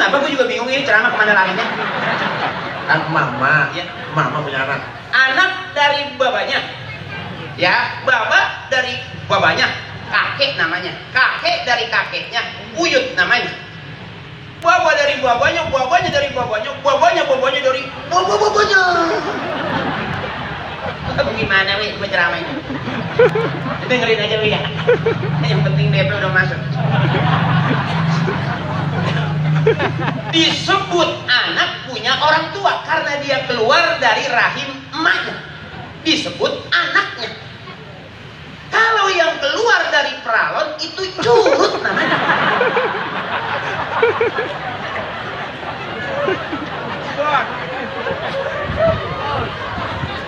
kenapa gue juga bingung ini ceramah kemana larinya. Kan mama, Ya. mama punya anak. Anak dari babanya, ya, baba dari babanya, kakek namanya, kakek dari kakeknya, uyut namanya. Baba dari babanya, babanya dari babanya, babanya dari babanya. Gimana weh gue ceramahnya? Dengerin aja weh ya. Yang penting DP udah masuk. Disebut anak punya orang tua karena dia keluar dari rahim emaknya. Disebut anaknya. Kalau yang keluar dari peralon itu curut namanya.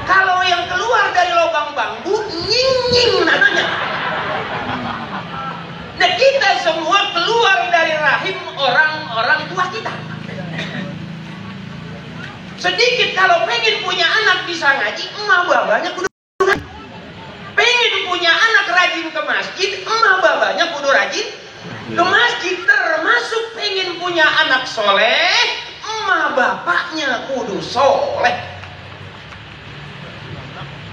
Kalau yang keluar dari lubang bambu nying-nying namanya. Nah, kita semua keluar dari rahim orang-orang tua kita. Sedikit kalau pengen punya anak bisa ngaji, emak babanya kudu ngaji. Pengen punya anak rajin ke masjid, emak babanya kudu rajin ke masjid. Termasuk pengen punya anak soleh, emak bapaknya kudu soleh.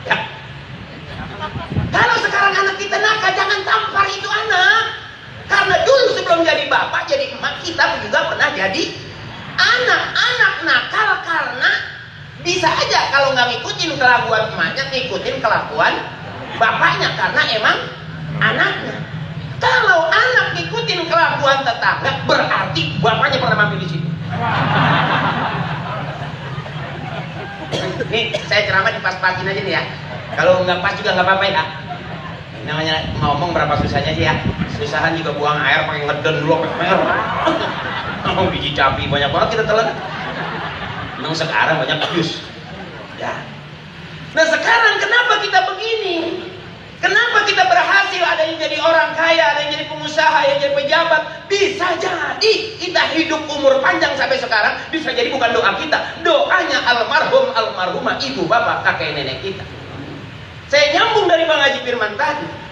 Ya. Kalau sekarang anak kita nakal, jangan tampar itu anak. Karena dulu sebelum jadi bapak, jadi emak, kita juga pernah jadi anak-anak nakal karena bisa aja kalau nggak ngikutin kelakuan emaknya, ngikutin kelakuan bapaknya karena emang anaknya. Kalau anak ngikutin kelakuan tetangga, berarti bapaknya pernah mampir di situ. Nih, saya ceramah dipas-pasin aja nih ya. Kalau nggak pas juga nggak apa-apa ya. Namanya ngomong berapa susahnya sih ya. Susahan juga buang air pakai ngeden dulu pakai air. Ngomong biji cabai banyak banget kita telan. Memang sekarang banyak abuse. Ya. Nah sekarang kenapa kita begini? Kenapa kita berhasil? Ada yang jadi orang kaya, ada yang jadi pengusaha, yang jadi pejabat. Bisa jadi kita hidup umur panjang sampai sekarang. Bisa jadi bukan doa kita, doanya almarhum almarhumah ibu bapak kakek nenek kita. Saya nyambung dari Bang Haji Firman tadi.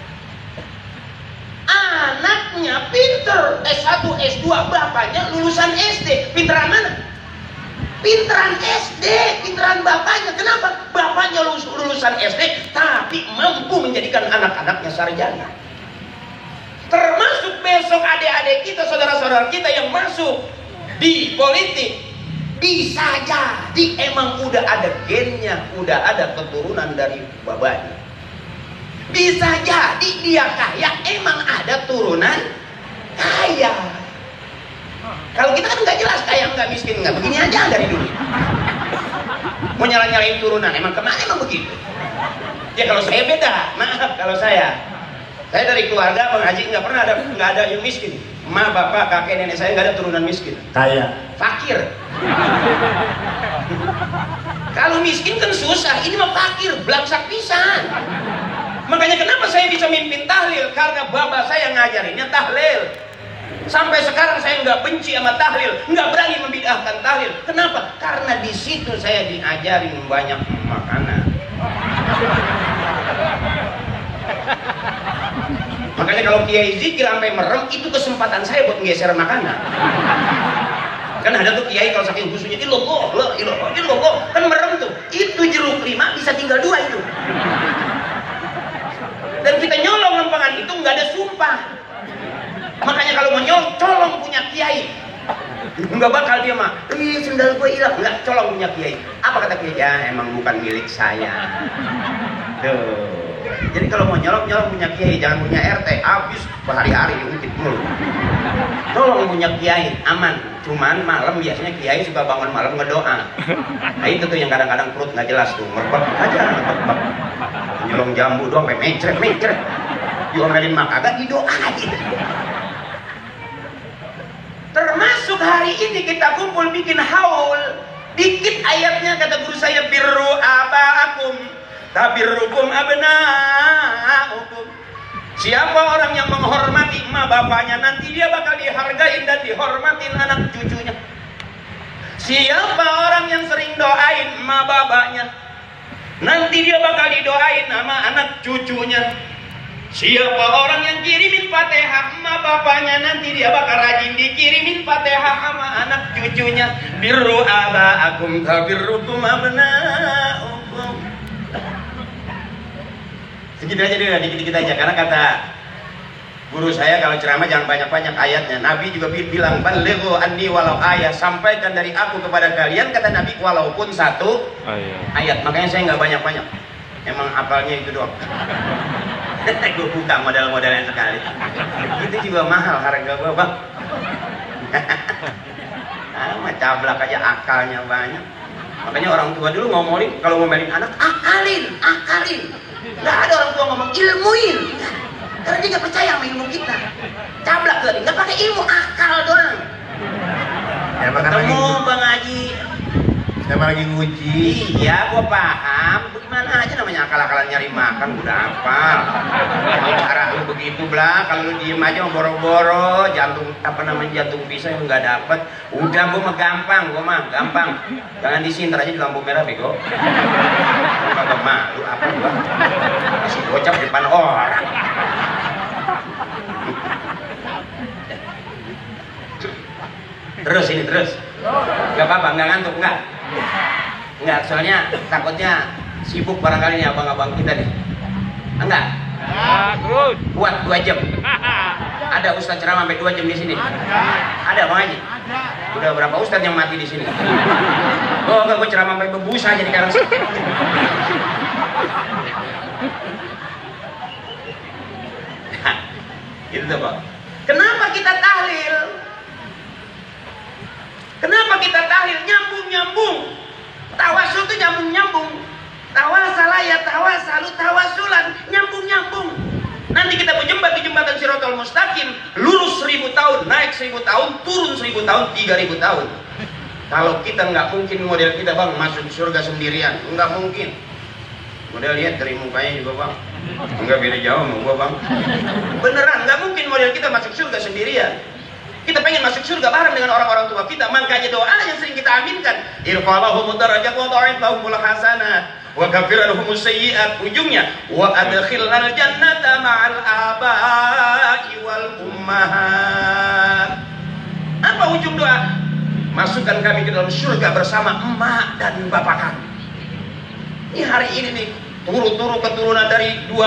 Anaknya pinter, S1, S2, bapaknya lulusan SD. Pinteran mana? Pinteran SD, pinteran bapaknya. Kenapa? Bapaknya lulusan SD, tapi mampu menjadikan anak-anaknya sarjana. Termasuk besok adik-adik kita, saudara-saudara kita yang masuk di politik. Bisa jadi emang udah ada gennya, udah ada keturunan dari babanya. Bisa jadi dia kaya, emang ada turunan kaya. Kalau kita kan nggak jelas kaya nggak miskin nggak, begini aja dari dulu. Mau nyalain turunan, emang kemana emang begitu? Ya kalau saya beda, maaf kalau saya dari keluarga Bang Haji nggak ada yang miskin. Emak, bapak, kakek, nenek saya nggak ada turunan miskin. Kaya. Fakir. Kalau miskin kan susah, ini mah fakir, belangsak pisan. Makanya kenapa saya bisa mimpin tahlil? Karena bapak saya ngajarinnya tahlil. Sampai sekarang saya nggak benci sama tahlil, nggak berani membid'ahkan tahlil. Kenapa? Karena di situ saya diajarin banyak makanan. Makanya kalau kiai zikir sampai merem, itu kesempatan saya buat menggeser makanan. Kan ada tuh kiai kalau saking khusyuknya, iloh, kan merem tuh. Itu jeruk 5 bisa tinggal 2 itu. Dan kita nyolong lempangan itu nggak ada sumpah. Makanya kalau mau nyolong, colong punya kiai. Nggak bakal dia mah, sendal gue hilang. Nggak, colong punya kiai. Apa kata kiai? Ya emang bukan milik saya. Tuh. Jadi kalau mau nyolong punya kiai, jangan punya RT. Habis berhari-hari diungkit mulu. Tolong punya kiai, aman. Cuman malam biasanya kiai suka bangun malam ngedoa. Nah itu tuh yang kadang-kadang perut nggak jelas tuh, ngerbek aja, ngerbek. Nyolong jambu doang, sampai mencret. Diomelin mak kagak, didoain. Termasuk hari ini kita kumpul bikin haul. Dikit ayatnya kata guru saya, birru abaakum tabirrukum abna'ukum. Siapa orang yang menghormati emak bapaknya, nanti dia bakal dihargain dan dihormatin anak cucunya. Siapa orang yang sering doain emak bapaknya, nanti dia bakal didoain sama anak cucunya. Siapa orang yang kirimin Fatihah sama bapaknya, nanti dia bakal rajin dikirimin Fatihah sama anak cucunya. Birru aba'akum tabirrukum abna'ukum. Segitu aja deh, dikit-dikit aja. Karena kata guru saya, kalau ceramah jangan banyak-banyak ayatnya. Nabi juga bilang, balighu anni walau ayat, sampaikan dari aku kepada kalian, kata Nabi, walaupun satu ayat. Makanya saya nggak banyak-banyak, emang hafalnya itu doang. Gue buka modal-modalnya sekali. Itu juga mahal harga gue, bang. Cablak aja, akalnya banyak. Makanya orang tua dulu ngomongin, kalau ngomelin anak, akalin. Nggak ada orang tua ngomong ilmuin. Karena dia nggak percaya sama ilmu kita. Cablak tadi, nggak pakai ilmu, akal doang. Ya, ketemu Bang Haji, emang lagi nguji. Iya, gua paham. Bagaimana aja namanya akal-akalan nyari makan, udah hafal. Cara lu begitu belah, kalau lu diem aja boro-boro, jantung pisau yang nggak dapet. Udah, gua mah gampang. Jangan disinter aja di lampu merah, bego. Kagak malu apa gua? Masih gocap di depan orang. Terus. Gak apa-apa, nggak ngantuk, enggak, soalnya takutnya sibuk barangkali nih abang-abang kita nih. Enggak? Kuat 2 jam. Ada ustaz ceramah sampai 2 jam di sini? Ada, Bang Haji? Udah berapa ustaz yang mati di sini? Oh, enggak, gue ceramah sampai bebusa aja di Karang. Gitu tuh, Pak. Kenapa kita tahlil? Nyambung. Tawasul itu nyambung. Tawasalaya, tawasalu, tawasulan, nyambung. Nanti kita berjembat di jembatan Shiratal Mustaqim, lurus 1000 tahun, naik 1000 tahun, turun 1000 tahun, 3000 tahun. Kalau kita nggak mungkin model kita, bang, masuk surga sendirian, nggak mungkin. Model lihat dari mukanya juga, bang, nggak beda jauh sama gua, bang. Beneran, nggak mungkin model kita masuk surga sendirian. Kita pengen masuk surga bareng dengan orang-orang tua kita, makanya doa yang sering kita aminkan, irfa'lahum darajat wa ta'ifahumul hasanat wa kafir anhumus sayyi'at, ujungnya wa adkhilnal jannata ma'al aba'i wal ummahat. Apa ujung doa? Masukkan kami ke dalam surga bersama emak dan bapak kami. Ini hari ini nih, turu-turu keturunan dari 2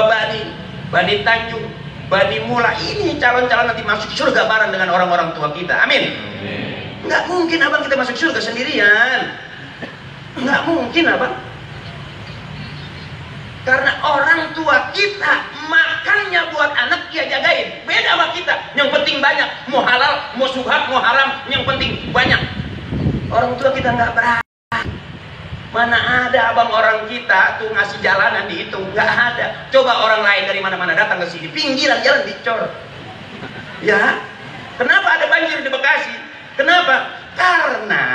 Bani Tanjung, Bani Mula, ini calon-calon nanti masuk surga bareng dengan orang-orang tua kita. Amin. Nggak mungkin abang kita masuk surga sendirian. Nggak mungkin abang. Karena orang tua kita makannya buat anak dia jagain. Beda sama kita. Yang penting banyak. Mau halal, mau subhat, mau haram, yang penting banyak. Orang tua kita nggak berani. Mana ada abang orang kita tuh ngasih jalanan dihitung, nggak ada. Coba orang lain dari mana-mana datang ke sini, pinggiran jalan dicor. Ya, kenapa ada banjir di Bekasi? Kenapa? Karena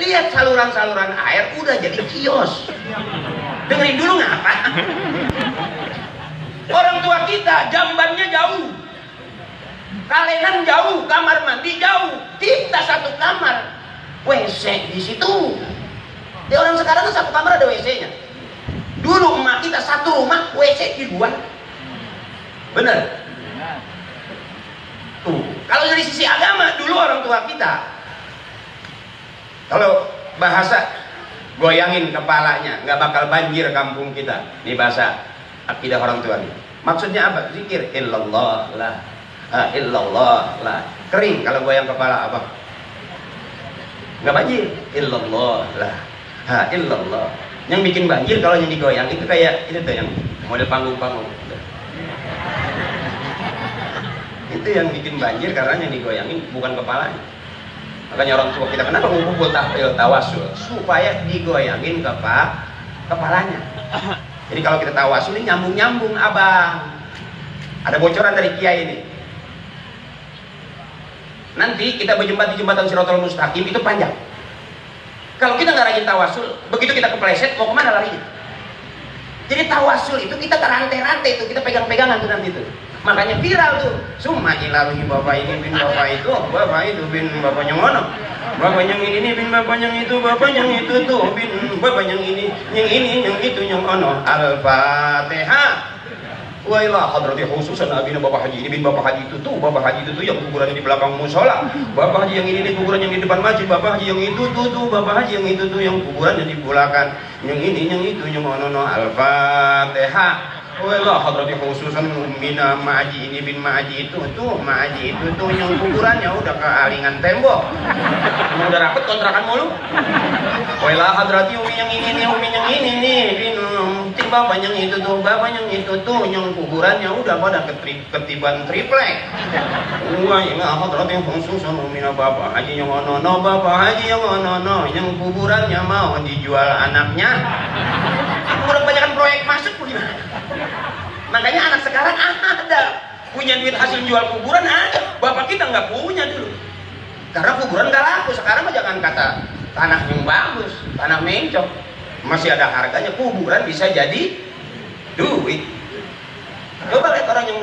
lihat saluran-saluran air udah jadi kios. Dengerin dulu ngapa? Orang tua kita jambannya jauh, kalenan jauh, kamar mandi jauh, kita satu kamar, WC di situ. Ya, orang sekarang kan satu kamar ada WC-nya. Dulu emak kita satu rumah, WC di luar. Bener? Tuh. Kalau dari sisi agama, dulu orang tua kita, kalau bahasa goyangin kepalanya, nggak bakal banjir kampung kita. Ini bahasa akidah orang tua nih. Maksudnya apa? Zikir illallah lah, illallah lah. Kering kalau goyang kepala apa? Nggak banjir. Illallah lah. Illallah. Yang bikin banjir kalau yang digoyang itu kayak itu tuh yang model panggung-panggung. Itu yang bikin banjir karena yang digoyangin bukan kepalanya. Makanya orang tua kita kenapa ngumpul tawasul supaya digoyangin kepalanya. Jadi kalau kita tawasul ini nyambung-nyambung, abang. Ada bocoran dari kiai ini. Nanti kita berjumpa di jembatan Shiratal Mustaqim itu panjang. Kalau kita nggak rajin tawasul, begitu kita kepleset, mau kemana larinya? Jadi tawasul itu kita rantai-rantai itu, kita pegang-pegangan tuh nanti tuh. Makanya viral tuh. Summa ilahi bapak ini bin bapak itu bin bapaknya ngono. Bapaknya yang ini bin bapaknya yang itu, bapaknya yang itu tuh bin bapaknya yang ini, yang itu, yang ono. Al-Fatihah. Wailah hadrati khususan Nabi Bapak Haji ini bin Bapak Haji itu tuh, Bapak Haji itu tuh yang kuburannya di belakang musola, Bapak Haji yang ini nih kuburan yang di depan masjid, Bapak Haji yang itu tuh, Bapak Haji yang itu tuh yang kuburannya di belakang, yang ini yang itu yang ono Al-Fatihah. Wailah hadrati khususan Mina Ma'aji ini bin Ma'aji itu tuh, Ma'aji itu tuh yang kuburannya udah kealingan tembok, udah rapet kontrakan mulu. Wailah hadrati Umi yang ini nih, Umi yang ini nih, bapak yang itu tuh, bapak yang itu tuh, yang kuburannya udah pada ketiban triplek. Wailah hadrati khususan Mina Bapak Haji yang ono, Bapak Haji yang ono, yang kuburannya mau dijual anaknya. Udah kebanyakan proyek masuk gimana? Makanya anak sekarang ada punya duit hasil jual kuburan ada. Bapak kita nggak punya dulu. Karena kuburan nggak laku. Sekarang mah jangan kata tanah yang bagus, tanah mencok masih ada harganya. Kuburan bisa jadi duit. Coba lihat orang yang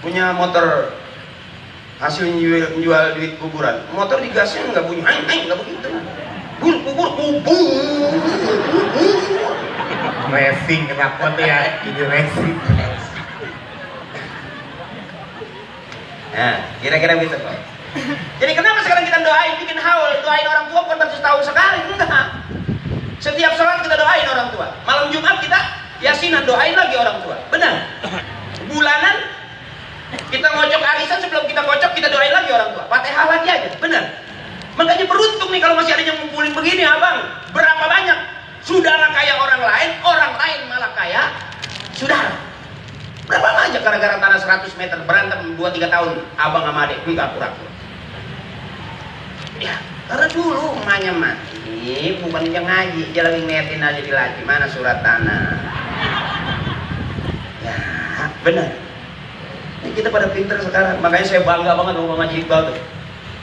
punya motor hasil jual duit kuburan, motor digasnya nggak bunyi, nggak begitu. Kubur racing kenapa ya, ini racing. Nah, kira-kira gitu Pak. Jadi kenapa sekarang kita doain, bikin haul, doain orang tua bukan baru setahun sekali, enggak. Setiap sholat kita doain orang tua. Malam Jumat kita yasinan doain lagi orang tua. Benar. Bulanan kita ngocok arisan, sebelum kita ngocok kita doain lagi orang tua. Fatihah lagi aja, benar. Makanya beruntung nih kalau masih ada yang ngumpulin begini abang. Berapa banyak saudara kaya orang lain malah kaya saudara. Berapa banyak gara-gara tanah 100 meter berantem 2-3 tahun abang sama adik, enggak pura-pura. Ya, karena dulu emaknya mati, bukan dia ngaji, dia lagi ngeliatin aja di laci, mana surat tanah. Ya, benar. Ini kita pada pinter sekarang, makanya saya bangga banget sama Ngaji Iqbal tuh.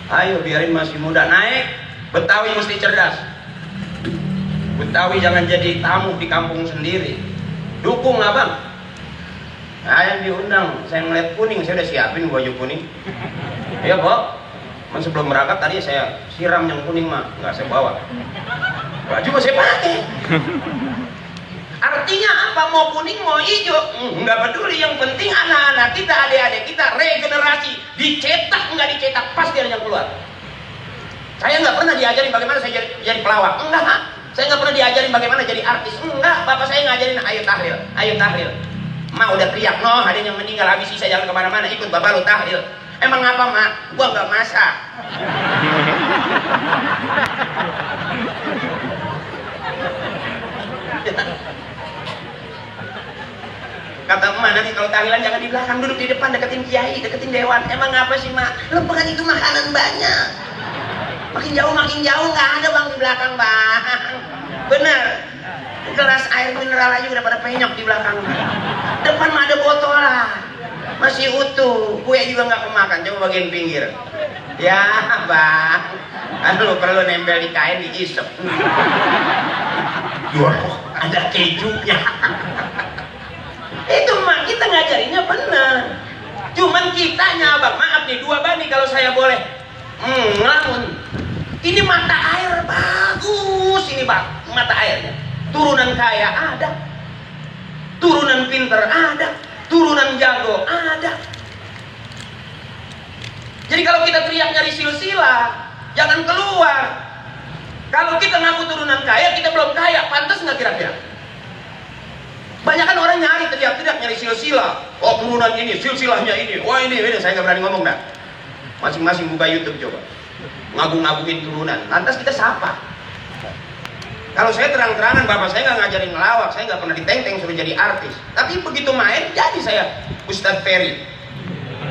Ayo biarin masih muda naik, Betawi mesti cerdas. Betawi jangan jadi tamu di kampung sendiri. Dukung abang. Nah, yang diundang, saya ngeliat kuning, saya udah siapin baju kuning. Iya Bob, sebelum berangkat tadi saya siram yang kuning mah, nggak saya bawa. Baju masih pakai. Artinya apa, mau kuning mau hijau, nggak peduli. Yang penting anak-anak kita, adik-adik kita regenerasi, dicetak nggak dicetak pasti ada yang keluar. Saya nggak pernah diajarin bagaimana saya jadi pelawak, enggak. Saya nggak pernah diajarin bagaimana jadi artis, enggak. Bapak saya ngajarin ayo tahlil, ayo tahlil. Mak udah teriak, no ada yang meninggal, habis sisa jalan kemana-mana, ikut bapak lu tahlil. Emang apa mak? Gua nggak masak. Kata emak, nanti kalau tahlilan jangan di belakang, duduk di depan, deketin kiai, deketin dewan. Emang apa sih mak? Lempengan itu makanan banyak. Makin jauh nggak ada bang di belakang bang. Bener. Gelas air mineral aja udah pada penyok di belakang. Depan mah ada botol lah, masih utuh. Kue juga nggak kemakan, coba bagian pinggir. Ya bang, lu perlu nempel di kain diisep. Ada kejunya. Itu mah kita ngajarinnya bener. Cuman kitanya abang, maaf nih, 2 bani kalau saya boleh ngelamun. Ini mata air bagus ini bang, mata airnya. Turunan kaya ada, turunan pinter ada, turunan jago ada. Jadi kalau kita teriak nyari silsilah, jangan keluar. Kalau kita ngaku turunan kaya, kita belum kaya, pantas nggak kira-kira? Banyak kan orang nyari teriak-teriak nyari silsilah. Oh turunan ini, silsilahnya ini. Wah ini, saya nggak berani ngomong dah. Masing-masing buka YouTube coba. Ngagung-ngagungin turunan. Lantas kita sapa. Kalau saya terang-terangan, bapak saya nggak ngajarin ngelawak, saya nggak pernah diteng-teng suruh jadi artis. Tapi begitu main, jadi saya Ustadz Ferry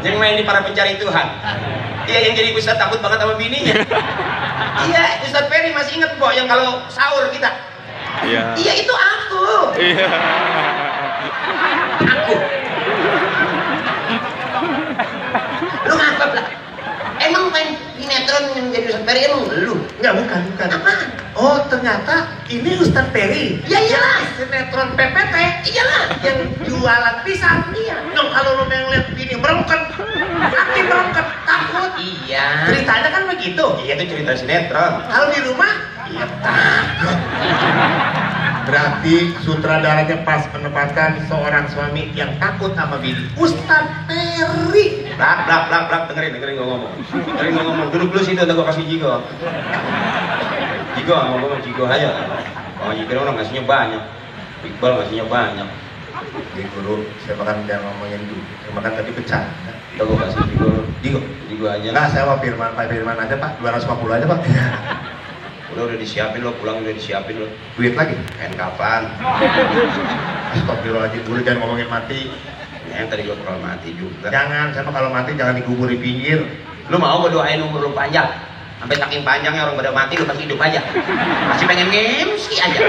yang main di Para Pencari Tuhan. Iya, yang jadi Ustadz takut banget sama bininya. Iya, Ustadz Ferry masih inget kok yang kalau sahur kita. Iya. Iya itu aku. Iya. Aku. Lu ngapa lah? Emang main sinetron yang jadi Ustadz Ferry emang lu? Enggak, bukan. Apaan? Oh, ternyata ini Ustadz Ferry. Ya iyalah, Sinetron PPT. iyalah. Yang jualan pisang. Iya. Dong kalau lu yang lihat ini merengket, hati merengket, takut. Iya. Ceritanya kan begitu. Iya itu cerita sinetron. Kalau di rumah, Iya takut. Berarti sutradaranya pas menempatkan seorang suami yang takut sama bini. Ustadz Peri. Blak, dengerin gua ngomong. Duduk dulu situ, gua kasih jigo. Jigo, ngomong jigo aja. Kalau jigo orang ngasihnya banyak. Iqbal ngasihnya banyak. Jadi guru, saya makan jangan ngomongin dulu. Saya makan tadi pecah. Kita gua kasih jigo aja. Nah, saya mau Pak Firman aja Pak, 250 aja Pak. Udah disiapin lo, pulang udah disiapin lo. Duit lagi? Kapan? Astagfirullahaladzim, dulu jangan ngomongin mati. Yang tadi gua pernah mati juga. Jangan, sama kalau mati jangan dikubur di pinggir. Lu mau gua doain umur lu panjang? Sampai saking panjangnya orang pada mati lu masih hidup aja. Masih pengen ngemsi aja.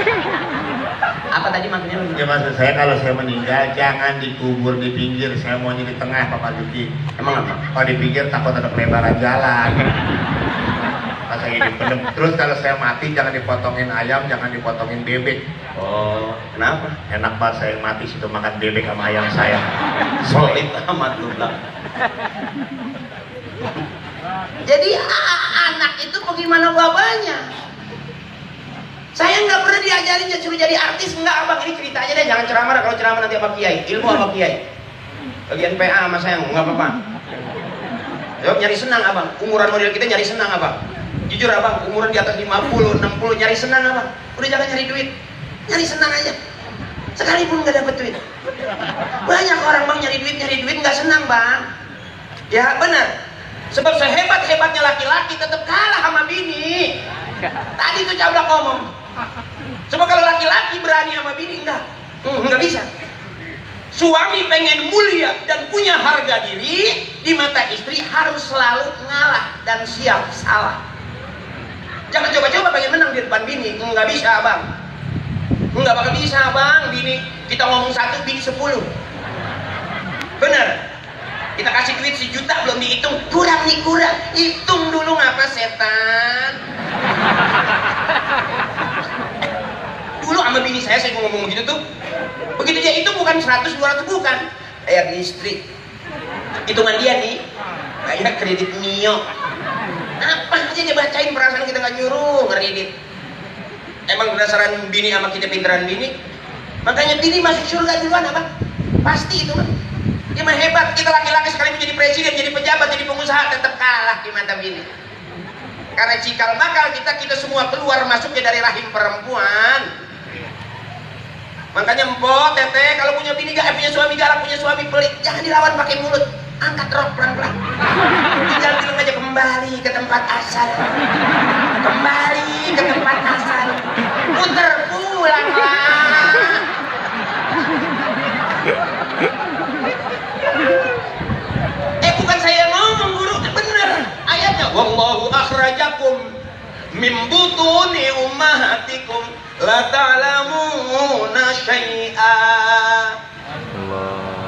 Apa tadi maksudnya lu? Ya maksud saya kalau saya meninggal jangan dikubur di pinggir, saya maunya di tengah Pak Juki. Emang apa? Kalau di pinggir takut ada pelebaran jalan. Masa ini penuh. Terus kalau saya mati jangan dipotongin ayam, jangan dipotongin bebek. Oh, kenapa? Enak banget saya yang mati situ makan bebek sama ayam saya. Solid amat lu bilang. Jadi anak itu bagaimana bapaknya? Saya nggak pernah diajarin suruh jadi artis, enggak abang, ini cerita aja deh, jangan ceramah. Kalau ceramah nanti sama kiai, ilmu sama kiai. Bagian PA sama saya nggak apa-apa. Jawab nyari senang abang, umuran model kita nyari senang abang. Jujur abang, umuran di atas 50, 60 nyari senang abang. Udah jangan nyari duit, nyari senang aja. Sekalipun nggak dapet duit. Banyak orang bang nyari duit nggak senang bang. Ya benar. Sebab sehebat-hebatnya laki-laki tetap kalah sama bini. Tadi tuh Cablak ngomong. Sebab kalau laki-laki berani sama bini nggak bisa. Suami pengen mulia dan punya harga diri di mata istri harus selalu ngalah dan siap salah. Jangan coba-coba pengen menang di depan bini, nggak bisa abang. Nggak bakal bisa abang, bini kita ngomong 1, bini 10. Bener. Kita kasih duit 1 juta belum dihitung, kurang. Hitung dulu ngapa setan. Dulu sama bini saya ngomong begitu tuh. Begitu dia hitung bukan 100, 200 bukan. Bayar listrik. Hitungan dia nih. Bayar kredit Mio. Apa aja dia bacain, perasaan kita nggak nyuruh ngeredit. Emang berdasarkan bini sama kita pinteran bini. Makanya bini masuk surga duluan apa? Pasti itu kan. Dia mah hebat, kita laki-laki sekali menjadi presiden, jadi pejabat, jadi pengusaha tetap kalah di mata bini. Karena cikal bakal kita semua keluar masuknya dari rahim perempuan. Makanya empok, teteh, kalau punya bini gak punya suami galak, punya suami pelit, jangan dilawan pakai mulut, angkat rok pelan-pelan. Tinggal bilang aja kembali ke tempat asal, kembali ke tempat asal, puter pulanglah. Bukan saya ngomong guru, bener ayatnya. Wallahu akhrajakum min butuni ummahatikum la ta'lamuna syai'a.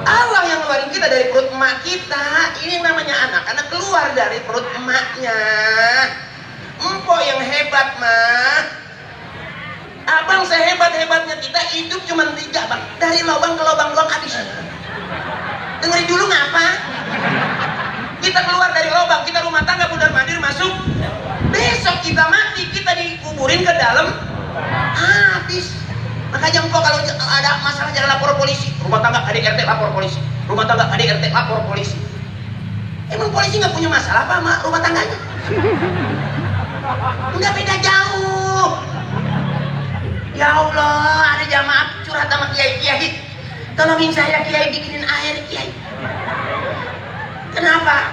Allah yang ngeluarin kita dari perut emak kita. Ini namanya anak-anak keluar dari perut emaknya. Empok yang hebat mah. Abang sehebat-hebatnya kita hidup cuma 3 bang. Dari lubang ke lubang doang habis. Dengerin dulu ngapa? Kita keluar dari lubang, kita rumah tangga mundar mandir masuk. Besok kita mati, kita dikuburin ke dalam. Habis. Makanya empok kalau ada masalah jangan lapor polisi. Rumah tangga adik RT lapor polisi. Rumah tangga adik RT lapor polisi. Emang polisi nggak punya masalah apa sama rumah tangganya? Nggak beda jauh. Ya Allah, ada jamaah curhat sama kiai-kiai. Tolongin saya kiai, bikinin air kiai. Kenapa?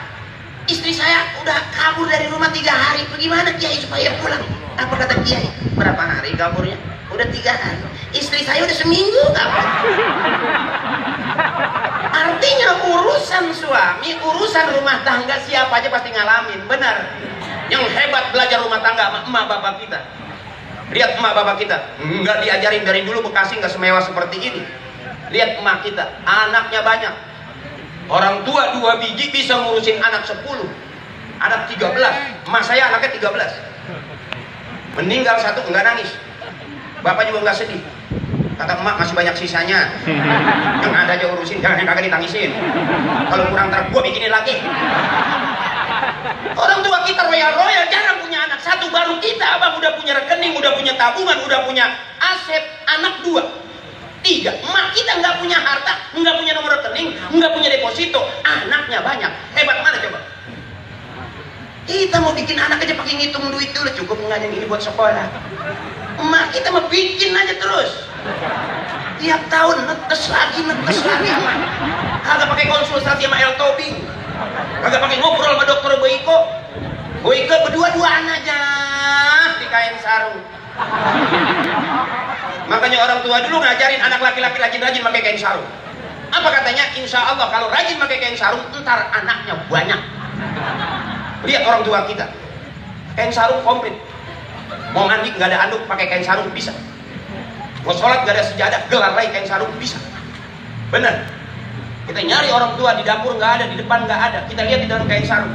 Istri saya udah kabur dari rumah 3 hari. Bagaimana kiai supaya pulang? Apa kata kiai? Berapa hari kaburnya? Udah 3 hari. Istri saya udah seminggu kabur. Artinya urusan suami, urusan rumah tangga siapa aja pasti ngalamin. Benar. Yang hebat belajar rumah tangga sama emak bapak kita. Lihat emak bapak kita, nggak diajarin dari dulu Bekasi nggak semewah seperti ini. Lihat emak kita, anaknya banyak. Orang tua 2 biji bisa ngurusin anak 10, anak 13. Emak saya anaknya 13. Meninggal 1 nggak nangis, bapak juga nggak sedih. Kata emak masih banyak sisanya, yang ada aja urusin, jangan yang kagak ditangisin. Kalau kurang ntar gua bikinin lagi. Orang tua kita royal jarang punya anak 1, baru kita abang udah punya rekening, udah punya tabungan, udah punya aset. anak 2, 3. Emak kita nggak punya harta, nggak punya nomor rekening, nggak punya deposito, anaknya banyak. Hebat mana coba? Kita mau bikin anak aja pakai ngitung duit dulu, cukup nggak yang ini buat sekolah. Emak kita mau bikin aja terus. Tiap tahun netes lagi. Kagak pakai konsultasi sama El Tobing, kagak pakai ngobrol sama dokter Boyko. Boyko berdua-duaan aja di kain sarung. Makanya orang tua dulu ngajarin anak laki-laki rajin-rajin pakai kain sarung. Apa katanya? Insya Allah kalau rajin pakai kain sarung, ntar anaknya banyak. Lihat orang tua kita, kain sarung komplit. Mau mandi nggak ada anduk, pakai kain sarung bisa. Mau sholat nggak ada sejadah, gelar lagi kain sarung bisa. Bener. Kita nyari orang tua di dapur nggak ada, di depan nggak ada. Kita lihat di dalam kain sarung.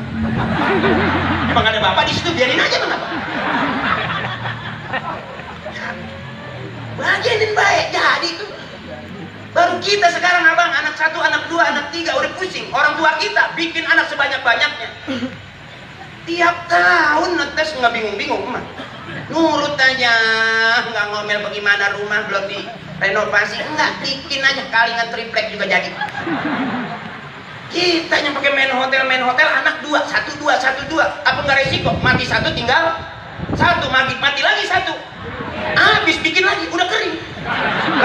Emang ada bapak di situ, biarin aja kenapa? Bagianin baik, jadi itu. Baru kita sekarang abang, anak 1, anak 2, anak 3 udah pusing. Orang tua kita bikin anak sebanyak-banyaknya. Tiap tahun netes nggak bingung-bingung mah. Nurut aja, nggak ngomel bagaimana rumah belum direnovasi, enggak, bikin aja kalingan triplek juga jadi. Kita yang pakai main hotel, anak 2, 1, 2. Apa nggak resiko? Mati 1 tinggal 1, mati lagi 1. Habis bikin lagi, udah kering.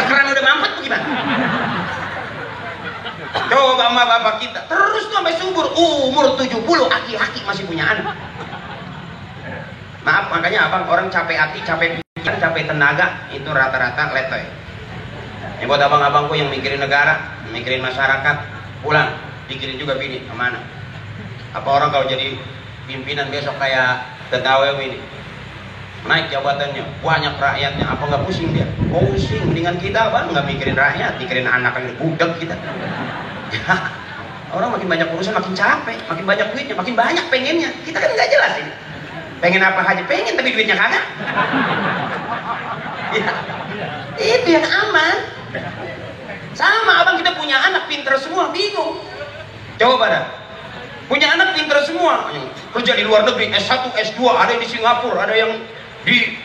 Keran udah mampet bagaimana? Coba sama bapak kita, terus tuh sampai subur, umur 70, aki-aki masih punya anak. Maaf, makanya abang, orang capek hati, capek pikiran, capek tenaga, itu rata-rata letoy. Ini buat abang-abangku yang mikirin negara, mikirin masyarakat, pulang, pikirin juga bini, kemana. Apa orang kalau jadi pimpinan besok kayak Tetawew ini, naik jabatannya, banyak rakyatnya, apa nggak pusing dia? Pusing, mendingan kita bang, nggak mikirin rakyat, mikirin anak yang budak kita. Orang makin banyak urusan, makin capek, makin banyak duitnya, makin banyak pengennya. Kita kan nggak jelas ini. Pengen apa aja, pengen tapi duitnya kagak. Ya, itu yang aman. Sama abang, kita punya anak pinter semua, bingung. Coba dah, punya anak pinter semua, kerja di luar negeri, S1, S2, ada yang di Singapura, ada yang di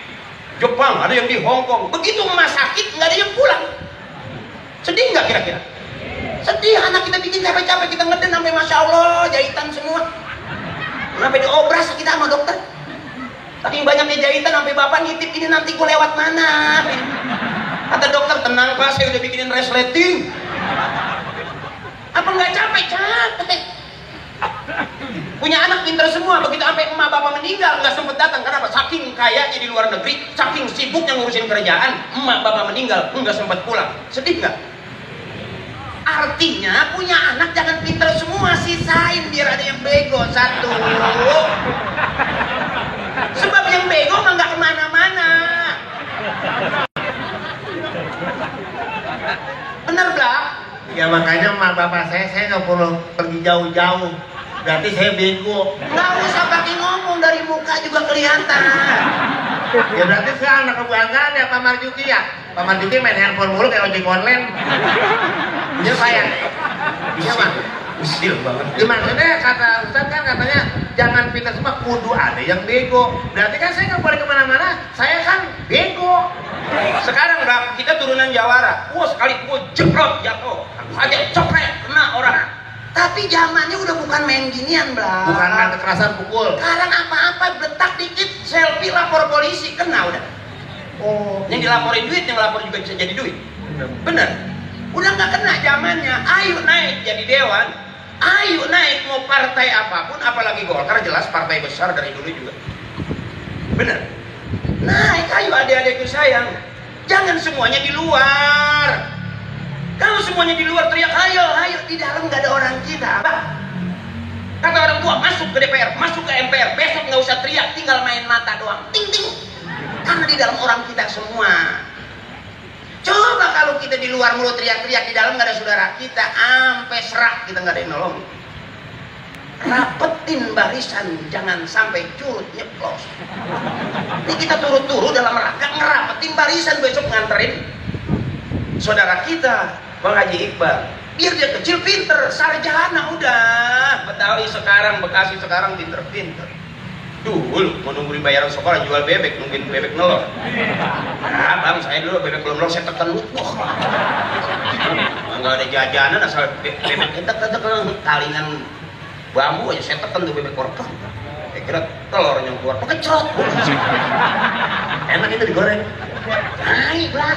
Jepang, ada yang di Hong Kong. Begitu emas sakit, nggak ada yang pulang. Sedih nggak kira-kira? Sedih, anak kita bikin capek-capek, kita ngeden sampai Masya Allah, jahitan semua. Sampai diobras kita sama dokter. Saking banyaknya jahitan, sampai bapak ngitip, ini nanti gue lewat mana? Kata dokter, tenang pak, saya udah bikinin resleting. Apa nggak capek? Capek. Punya anak pinter semua, begitu sampai emak bapak meninggal nggak sempet datang. Kenapa? Saking kayanya di luar negeri, saking sibuknya ngurusin kerjaan, emak bapak meninggal nggak sempet pulang. Sedih nggak? Artinya punya anak jangan pinter semua, sisain biar ada yang bego 1. Sebab yang bego mah nggak kemana-mana. Bener Blak? Ya makanya emak bapak saya nggak perlu pergi jauh-jauh. Berarti saya bego. Nggak usah pakai ngomong, dari muka juga kelihatan. Ya berarti saya anak kebanggaan ya Pak Marjuki ya. Pak Marjuki main handphone mulu kayak ojek online. Ya saya. Iya Pak. Usil banget. Maksudnya kata Ustaz kan katanya jangan pintar semua, kudu ada yang bego. Berarti kan saya nggak boleh kemana-mana. Saya kan bego. Sekarang Bang, kita turunan Jawara. Wah sekali gua jeprot jatuh. Aja copret kena orang. Tapi zamannya udah bukan main ginian Bang. Bukan main kekerasan pukul. Sekarang apa-apa letak dikit selfie lapor polisi kena udah. Oh, yang dilaporin duit, yang lapor juga bisa jadi duit. Bener. Udah nggak kena zamannya. Ayo naik jadi dewan. Ayo naik mau partai apapun, apalagi Golkar jelas partai besar dari dulu juga. Bener. Naik ayo adik-adikku sayang. Jangan semuanya di luar. Kalau semuanya di luar teriak ayo, ayo, di dalam nggak ada orang kita. Bah. Kata orang tua masuk ke DPR, masuk ke MPR, besok nggak usah teriak, tinggal main mata doang. Ting ting. Karena di dalam orang kita semua. Coba kalau kita di luar mulut teriak-teriak, di dalam nggak ada saudara kita, ampe serak kita nggak ada yang nolong. Rapetin barisan, jangan sampai curut nyeplos. Ini kita turut-turut dalam rangka ngerapetin barisan, besok nganterin saudara kita, Bang Haji Iqbal. Biar dia kecil pinter, sarjana udah. Betawi sekarang, Bekasi sekarang pinter-pinter. Dulu mau nunggu dibayaran sekolah jual bebek, nungguin bebek nelor. Nah bang, saya dulu bebek belum nelor saya tekan lutuh. Nggak ada jajanan asal bebek kita talingan bambu aja saya tekan tuh bebek wortel. Saya kira telurnya keluar, pekecot. Enak itu digoreng. Naik lah.